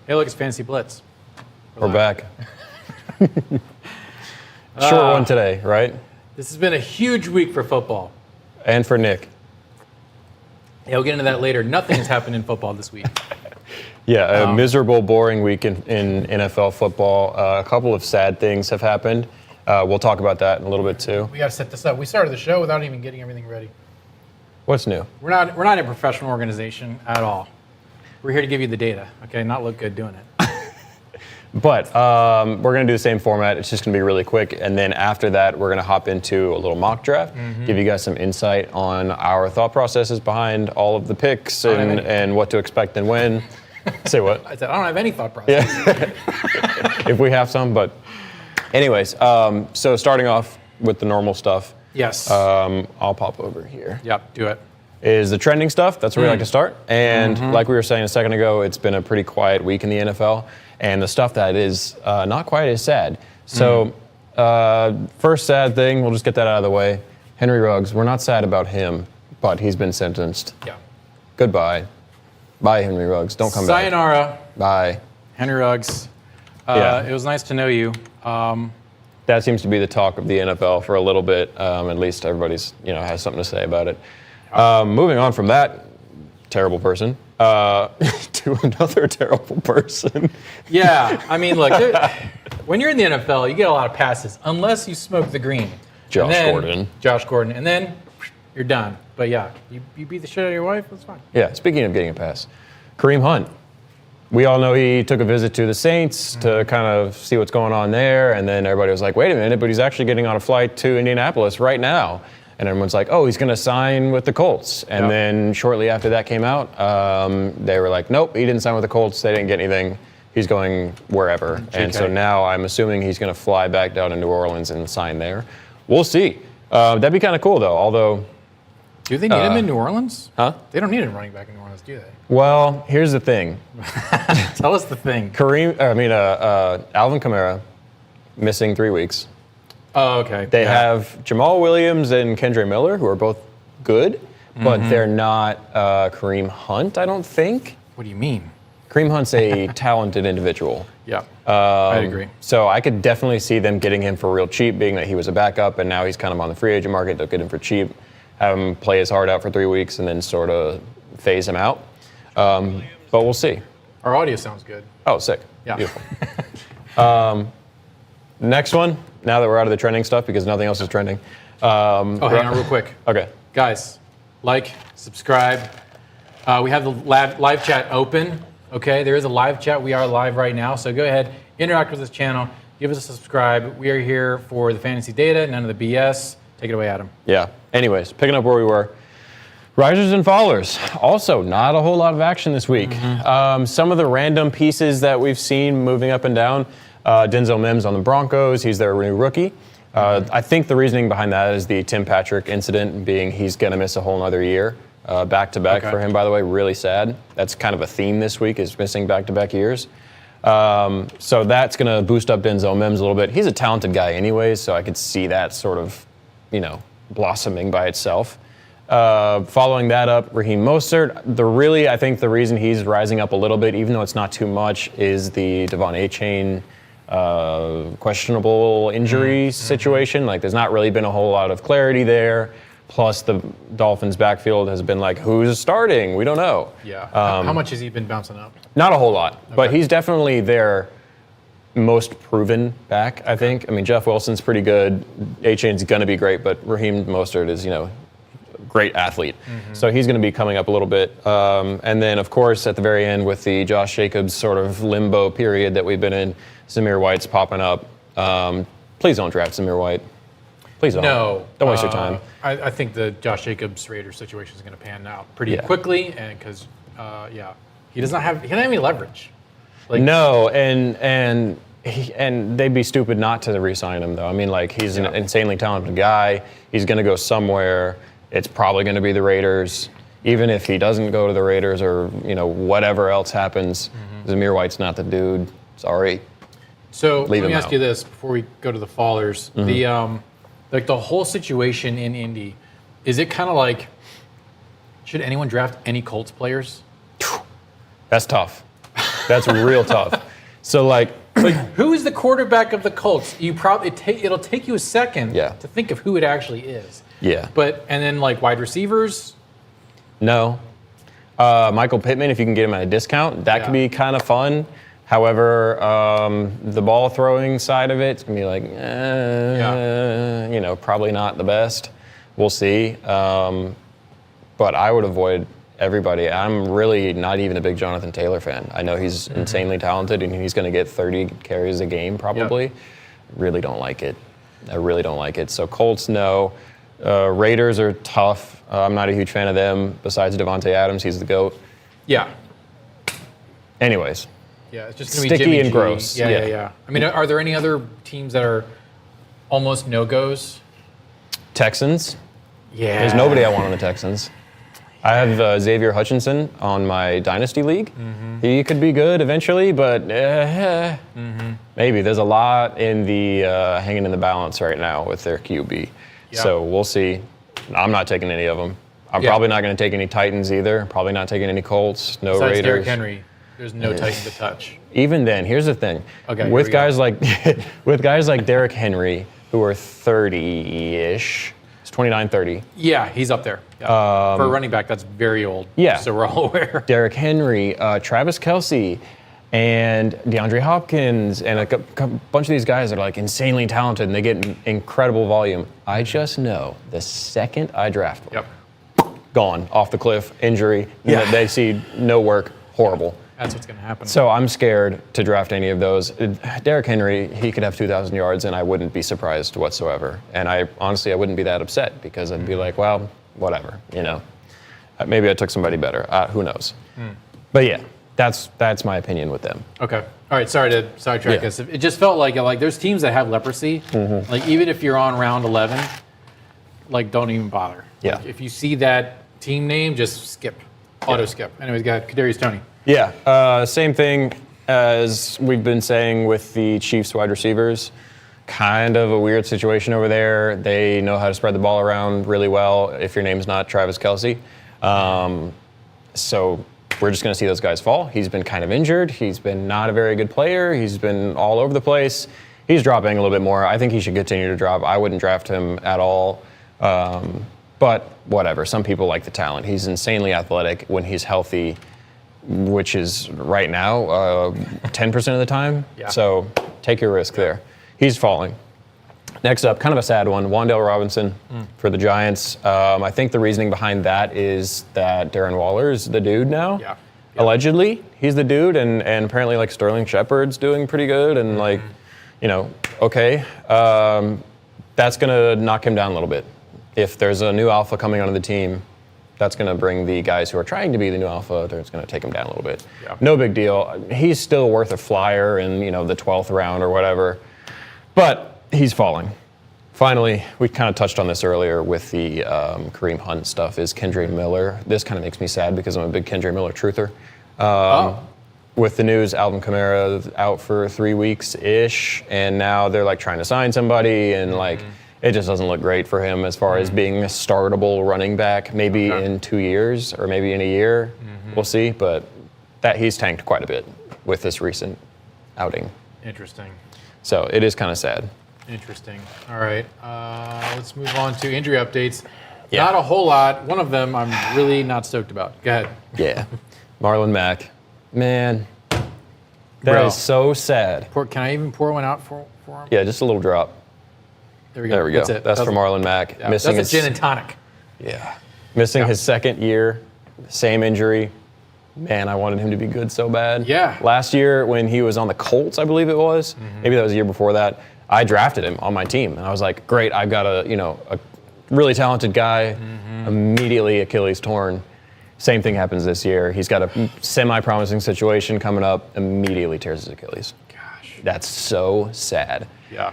Hey, look, it's Fantasy Blitz. We're back. Short one today, right? This has been a huge week for football. And for Nick. Yeah, we'll get into that later. Nothing has happened in football this week. Yeah, a miserable, boring week in NFL football. A couple of sad things have happened. We'll talk about that in a little bit too. We got to set this up. We started the show without even getting everything ready. What's new? We're not a professional organization at all. We're here to give you the data, okay? Not look good doing it. But we're going to do the same format. It's just going to be really quick. And then after that, we're going to hop into a little mock draft, give you guys some insight on our thought processes behind all of the picks and what to expect and when. Say what? I said, I don't have any thought process. Yeah. If we have some, but anyways. So starting off with the normal stuff. Yes. I'll pop over here. Yep, do it. Is the trending stuff. That's where we like to start. And like we were saying a second ago, it's been a pretty quiet week in the NFL. And the stuff that is not quite as sad. So first sad thing, we'll just get that out of the way. Henry Ruggs, we're not sad about him, but he's been sentenced. Yeah. Goodbye. Bye, Henry Ruggs. Don't come back. Sayonara. Bye. Henry Ruggs. Yeah. It was nice to know you. That seems to be the talk of the NFL for a little bit. At least everybody's has something to say about it. Moving on from that terrible person to another terrible person. Yeah, I mean, look, when you're in the NFL, you get a lot of passes unless you smoke the green. Josh Gordon, and then you're done. But yeah, you beat the shit out of your wife, that's fine. Yeah, speaking of getting a pass, Kareem Hunt. We all know he took a visit to the Saints to kind of see what's going on there, and then everybody was like, wait a minute, but he's actually getting on a flight to Indianapolis right now. And everyone's like, oh, he's going to sign with the Colts. And then shortly after that came out, they were like, nope, he didn't sign with the Colts. They didn't get anything. He's going wherever. And so now I'm assuming he's going to fly back down to New Orleans and sign there. We'll see. That'd be kind of cool, though, although... Do they need him in New Orleans? Huh? They don't need him running back in New Orleans, do they? Well, here's the thing. Tell us the thing. Alvin Kamara, missing 3 weeks. Oh, okay. They have Jamal Williams and Kendre Miller, who are both good, but they're not Kareem Hunt, I don't think. What do you mean? Kareem Hunt's a talented individual. Yeah, I agree. So I could definitely see them getting him for real cheap, being that he was a backup, and now he's kind of on the free agent market. They'll get him for cheap, have him play his heart out for 3 weeks, and then sort of phase him out. But we'll see. Our audio sounds good. Oh, sick. Yeah. Beautiful. Next one, now that we're out of the trending stuff because nothing else is trending. Hang on real quick. Okay. Guys, like, subscribe. We have the live chat open. Okay, there is a live chat. We are live right now. So go ahead, interact with this channel. Give us a subscribe. We are here for the fantasy data, none of the BS. Take it away, Adam. Yeah. Anyways, picking up where we were. Risers and fallers. Also, not a whole lot of action this week. Some of the random pieces that we've seen moving up and down. Denzel Mims on the Broncos. He's their new rookie. I think the reasoning behind that is the Tim Patrick incident, being he's going to miss a whole other year. Back-to-back for him, by the way. Really sad. That's kind of a theme this week, is missing back-to-back years. So that's going to boost up Denzel Mims a little bit. He's a talented guy anyways, so I could see that sort of, blossoming by itself. Following that up, Raheem Mostert. I think the reason he's rising up a little bit, even though it's not too much, is the Devon A-Chain questionable injury situation. Like, there's not really been a whole lot of clarity there. Plus, the Dolphins' backfield has been like, who's starting? We don't know. Yeah. How much has he been bouncing up? Not a whole lot, but he's definitely their most proven back, I think. I mean, Jeff Wilson's pretty good. A-Chain's going to be great, but Raheem Mostert is, great athlete. So he's going to be coming up a little bit. And then, of course, at the very end with the Josh Jacobs sort of limbo period that we've been in, Zamir White's popping up. Please don't draft Zamir White. Please don't. No. Don't waste your time. I think the Josh Jacobs Raiders situation is going to pan out pretty quickly, and because, he doesn't have any leverage. No, and they'd be stupid not to re-sign him, though. I mean, he's an insanely talented guy. He's going to go somewhere. It's probably going to be the Raiders. Even if he doesn't go to the Raiders or, whatever else happens, Zamir White's not the dude. Sorry. So let me ask you this before we go to the fallers. The whole situation in Indy, is it kind of like, should anyone draft any Colts players? That's tough. That's real tough. So like who is the quarterback of the Colts? You probably it'll take you a second Yeah. to think of who it actually is. Yeah. And then like wide receivers. No. Michael Pittman, if you can get him at a discount, that could be kind of fun. However, the ball throwing side of it's gonna be like, probably not the best. We'll see. But I would avoid everybody. I'm really not even a big Jonathan Taylor fan. I know he's insanely talented and he's going to get 30 carries a game probably. Yep. Really don't like it. I really don't like it. So Colts, no. Raiders are tough. I'm not a huge fan of them. Besides Devontae Adams, he's the GOAT. Yeah. Anyways. Yeah, it's just going to be sticky Jimmy and G. gross. Yeah. I mean, are there any other teams that are almost no-goes? Texans. Yeah. There's nobody I want on the Texans. I have Xavier Hutchinson on my Dynasty League. He could be good eventually, but maybe. There's a lot in the hanging in the balance right now with their QB. Yeah. So we'll see. I'm not taking any of them. I'm probably not going to take any Titans either. Probably not taking any Colts. No Besides Raiders. Derrick Henry, there's no Titan to touch. Even then, here's the thing. Okay, with guys like Derrick Henry, who are 30-ish, it's 29, 30. Yeah, he's up there. Yeah. For a running back, that's very old. Yeah. So we're all aware. Derrick Henry, Travis Kelce, and DeAndre Hopkins, and a bunch of these guys are like insanely talented and they get incredible volume. I just know the second I draft them, gone, off the cliff, injury, they see no work, horrible. That's what's going to happen. So I'm scared to draft any of those. Derrick Henry, he could have 2,000 yards and I wouldn't be surprised whatsoever. And I wouldn't be that upset because I'd be like, well, whatever, Maybe I took somebody better. Who knows? But yeah, that's my opinion with them. Okay. All right. Sorry to sidetrack us. It just felt like there's teams that have leprosy. Like even if you're on round 11, like don't even bother. Yeah. Like, if you see that team name, just skip, auto skip. Anyways, got Kadarius Toney. Yeah. Same thing as we've been saying with the Chiefs wide receivers. Kind of a weird situation over there. They know how to spread the ball around really well if your name's not Travis Kelce. So we're just going to see those guys fall. He's been kind of injured. He's been not a very good player. He's been all over the place. He's dropping a little bit more. I think he should continue to drop. I wouldn't draft him at all. But whatever. Some people like the talent. He's insanely athletic when he's healthy, which is right now 10% of the time. Yeah. So take your risk there. He's falling. Next up, kind of a sad one, Wan'Dale Robinson for the Giants. I think the reasoning behind that is that Darren Waller is the dude now. Yeah. Allegedly, he's the dude, and apparently like Sterling Shepard's doing pretty good, and okay. That's going to knock him down a little bit. If there's a new alpha coming onto the team, that's going to bring the guys who are trying to be the new alpha, it's going to take him down a little bit. Yeah. No big deal. He's still worth a flyer in the 12th round or whatever. But he's falling. Finally, we kind of touched on this earlier with the Kareem Hunt stuff, is Kendre Miller. This kind of makes me sad because I'm a big Kendre Miller truther. With the news, Alvin Kamara out for 3 weeks-ish, and now they're like trying to sign somebody, and it just doesn't look great for him as far as being a startable running back, maybe in 2 years or maybe in a year. We'll see, but that he's tanked quite a bit with this recent outing. Interesting. So it is kind of sad. Interesting. All right. Let's move on to injury updates. Yeah. Not a whole lot. One of them I'm really not stoked about. Go ahead. Yeah. Marlon Mack. Man, that Bro. is so sad. Can I even pour one out for him? Yeah, just a little drop. There we go. There we go. That's it. That's for Marlon Mack. Yeah, that's a gin and tonic. Yeah. Missing his second year, same injury. Man, I wanted him to be good so bad. Yeah. Last year when he was on the Colts, I believe it was, maybe that was the year before that, I drafted him on my team. And I was like, great, I've got a really talented guy, immediately Achilles torn. Same thing happens this year. He's got a semi-promising situation coming up, immediately tears his Achilles. Gosh. That's so sad. Yeah.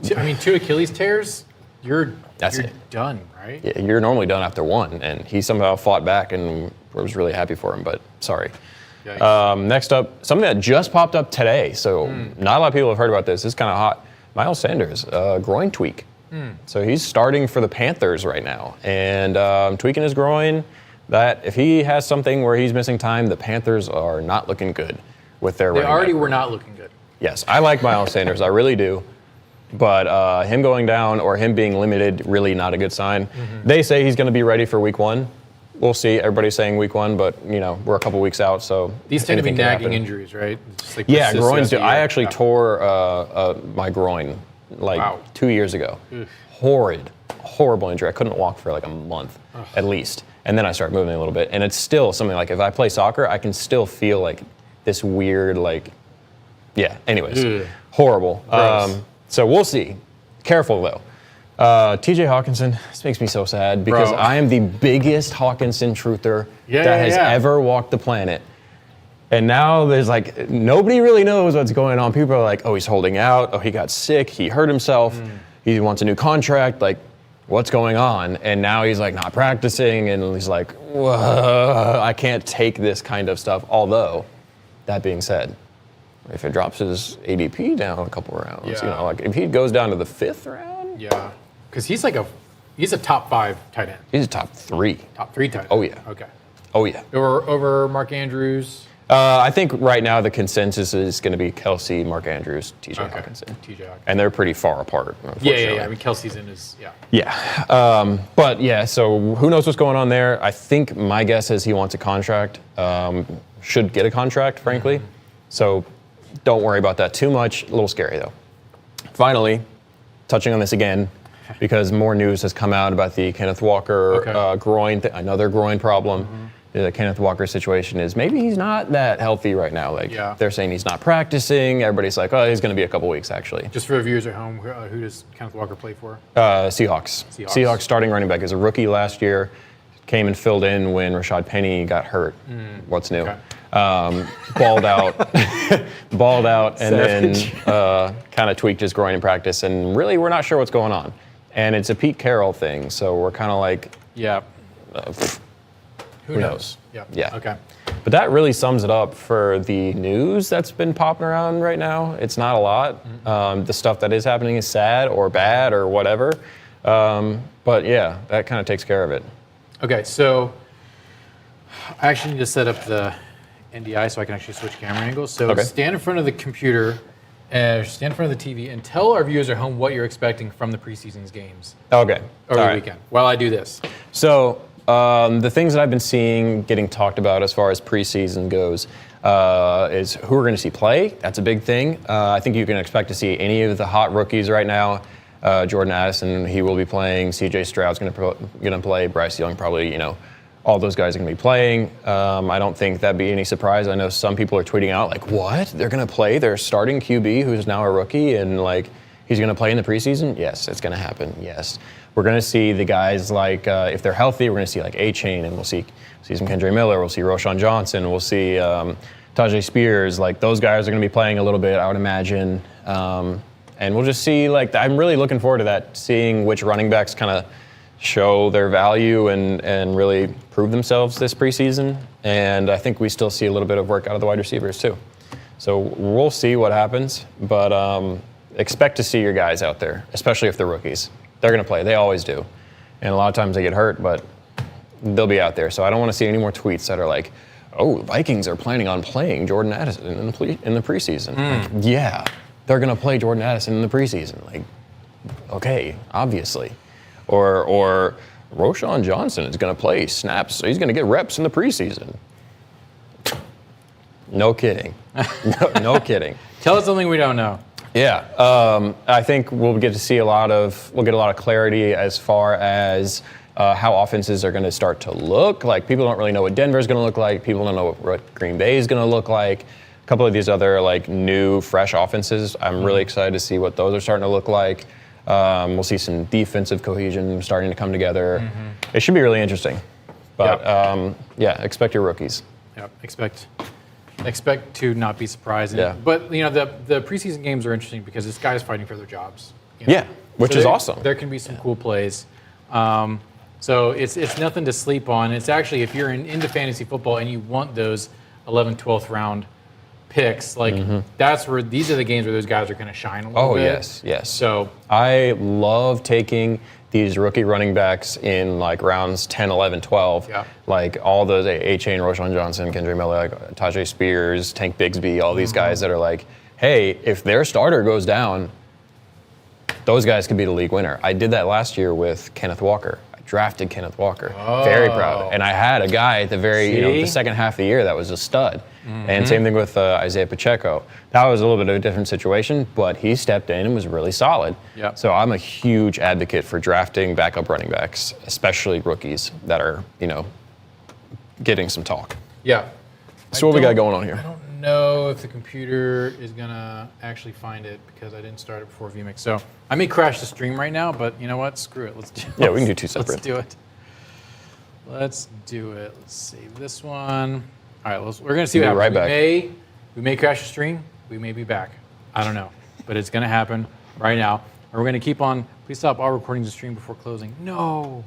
2 Achilles tears, you're it. done, right? Yeah, you're normally done after one, and he somehow fought back, and I was really happy for him, but sorry. Next up, something that just popped up today, so not a lot of people have heard about this. It's kind of hot. Miles Sanders, groin tweak. So he's starting for the Panthers right now, and tweaking his groin. That if he has something where he's missing time, the Panthers are not looking good. with their They running already back. were not looking good. Yes, I like Miles Sanders. I really do. But him going down or him being limited, really not a good sign. They say he's going to be ready for week 1. We'll see. Everybody's saying week 1, but we're a couple weeks out, so These tend to be anything can nagging happen. injuries, right? Just like Yeah, persist groins do. throughout the I year. actually tore my groin Wow. 2 years ago. Horrible injury. I couldn't walk for like a month at least. And then I started moving a little bit. And it's still something like if I play soccer, I can still feel like this weird anyways. Horrible. Gross. So we'll see. Careful though. TJ Hawkinson, this makes me so sad because Bro. I am the biggest Hawkinson truther that has ever walked the planet. And now there's like, nobody really knows what's going on. People are like, oh, he's holding out. Oh, he got sick. He hurt himself. He wants a new contract. Like, what's going on? And now he's like not practicing. And he's like, whoa, I can't take this kind of stuff. Although, that being said, if it drops his ADP down a couple rounds, like if he goes down to the 5th round. Yeah. Because he's a top 5 tight end. He's a top 3. Top 3 tight end. Oh, yeah. Okay. Oh, yeah. Over Mark Andrews. I think right now the consensus is going to be Kelsey, Mark Andrews, TJ Hawkinson. TJ Hawkinson. And they're pretty far apart, unfortunately. Yeah. I mean, Kelsey's in his, Yeah. But yeah, so who knows what's going on there? I think my guess is he wants a contract, should get a contract, frankly. So don't worry about that too much. A little scary, though. Finally, touching on this again, because more news has come out about the Kenneth Walker groin, another groin problem. The Kenneth Walker situation is maybe he's not that healthy right now. Like they're saying he's not practicing. Everybody's like, oh, he's going to be a couple weeks actually. Just for the viewers at home, who does Kenneth Walker play for? Seahawks. Seahawks starting running back. Is a rookie last year. Came and filled in when Rashad Penny got hurt. What's new? Okay. Balled out, and then kind of tweaked his groin in practice. And really, we're not sure what's going on. And it's a Pete Carroll thing, so we're kind of like, who knows? Yeah. Okay. But that really sums it up for the news that's been popping around right now. It's not a lot. The stuff that is happening is sad or bad or whatever. But yeah, that kind of takes care of it. Okay, so I actually need to set up the NDI so I can actually switch camera angles. So stand in front of the computer, stand in front of the TV, and tell our viewers at home what you're expecting from the preseason's games Okay. over the weekend while I do this. So the things that I've been seeing getting talked about as far as preseason goes is who we're going to see play. That's a big thing. I think you can expect to see any of the hot rookies right now. Jordan Addison, he will be playing. C.J. Stroud's going to play. Bryce Young probably, all those guys are going to be playing. I don't think that'd be any surprise. I know some people are tweeting out like, what? They're going to play their starting QB who's now a rookie and like he's going to play in the preseason? Yes, it's going to happen. Yes. We're going to see the guys like, if they're healthy, we're going to see like A-Chain and we'll see some Kendre Miller. We'll see Roshan Johnson. We'll see Tajay Spears. Like those guys are going to be playing a little bit, I would imagine. And we'll just see, like, I'm really looking forward to that, seeing which running backs kind of show their value and really prove themselves this preseason. And I think we still see a little bit of work out of the wide receivers, too. So we'll see what happens, but expect to see your guys out there, especially if they're rookies. They're going to play. They always do. And a lot of times they get hurt, but they'll be out there. So I don't want to see any more tweets that are like, oh, Vikings are planning on playing Jordan Addison in the preseason. Like, yeah. They're going to play Jordan Addison in the preseason. Like, okay, obviously. Or Roshan Johnson is going to play snaps. So he's going to get reps in the preseason. No kidding. No kidding. Tell us something we don't know. Yeah, I think we'll get a lot of clarity as far as how offenses are going to start to look. Like, people don't really know what Denver's going to look like. People don't know what Green Bay is going to look like. A couple of these other like new, fresh offenses, I'm really excited to see what those are starting to look like. We'll see some defensive cohesion starting to come together. It should be really interesting. But expect your rookies. Yep, expect to not be surprised. Yeah. But the preseason games are interesting because this guy's fighting for their jobs. Yeah, which is awesome. There can be some cool plays. So it's nothing to sleep on. It's actually, if you're into fantasy football and you want those 11th, 12th round picks, like that's where these are the games where those guys are going to shine a little Oh, bit. yes. So I love taking these rookie running backs in like rounds 10, 11, 12. Yeah. Like all those A-Chain, Roshan Johnson, Kendra Miller, like Tajay Spears, Tank Bigsby, all these guys that are like, hey, if their starter goes down, those guys could be the league winner. I did that last year with Kenneth Walker. I drafted Kenneth Walker. Very proud. And I had a guy at the the second half of the year that was a stud. And same thing with Isaiah Pacheco. That was a little bit of a different situation, but he stepped in and was really solid. Yep. So I'm a huge advocate for drafting backup running backs, especially rookies that are, getting some talk. yeah. So what we got going on I here? don't know if the computer is going to actually find it because I didn't start it before vMix. So I may crash the stream right now, but you know what? Screw it. Let's do it. Yeah, we can do two separate. Let's do it. Let's do it. Let's save this one. All right, we're going to see what happens. Right back. We may crash the stream. We may be back. I don't know. But it's going to happen right now. And we're going to keep on. Please stop all recordings of stream before closing. No.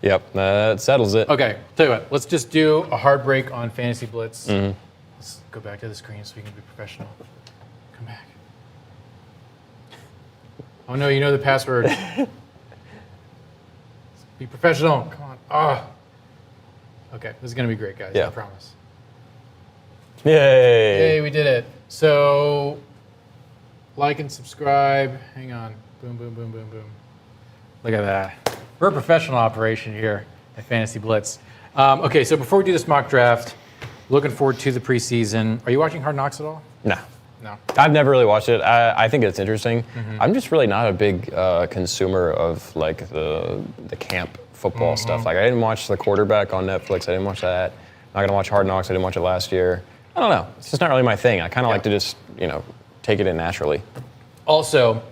Yep, that settles it. Okay, tell you what. Let's just do a hard break on Fantasy Blitz. Let's go back to the screen so we can be professional. Come back. Oh, no, you know the password. Be professional. Come on. Oh. Okay, this is going to be great, guys. Yeah. I promise. Yay. Hey, we did it. So, like and subscribe. Hang on. Boom, boom, boom, boom, boom. Look at that. We're a professional operation here at Fantasy Blitz. Okay, so before we do this mock draft, looking forward to the preseason. Are you watching Hard Knocks at all? No. No. I've never really watched it. I think it's interesting. I'm just really not a big consumer of like the camp football stuff. Like I didn't watch The Quarterback on Netflix. I didn't watch that. I'm not gonna watch Hard Knocks. I didn't watch it last year. I don't know. It's just not really my thing. I kind of like to just take it in naturally. Also,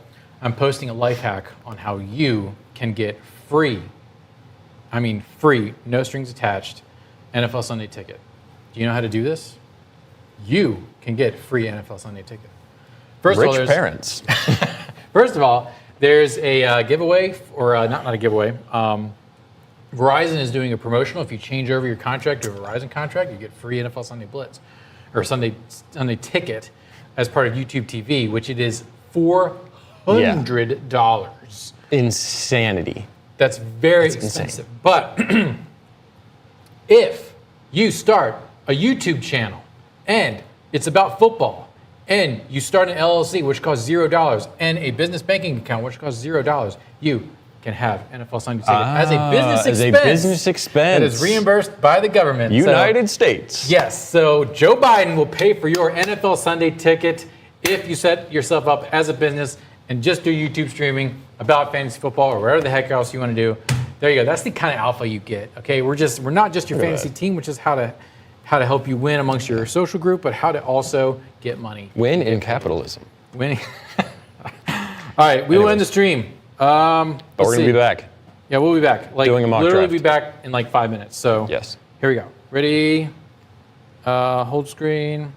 I'm posting a life hack on how you can get free, no strings attached, NFL Sunday ticket. Do you know how to do this? You can get free NFL Sunday ticket. First of all, parents. First of all, there's a giveaway, or not a giveaway. Verizon is doing a promotional. If you change over your contract to a Verizon contract, you get free NFL Sunday Blitz, or Sunday ticket as part of YouTube TV, which it is $400. Insanity. That's very expensive. Insane. But if you start a YouTube channel and it's about football, and you start an LLC, which costs $0, and a business banking account, which costs $0, you can have NFL Sunday ticket as a business expense. That is reimbursed by the government. United States. Yes. So Joe Biden will pay for your NFL Sunday ticket if you set yourself up as a business and just do YouTube streaming about fantasy football or whatever the heck else you want to do. There you go. That's the kind of alpha you get. Okay, we're not just your fantasy team, which is how to help you win amongst your social group, but how to also get money. Win in capitalism. Winning. All right, we will end the stream. But we're going to be back. Yeah, we'll be back. Doing a mock literally draft. be back in like 5 minutes. So Yes. Here we go. Ready? Hold screen.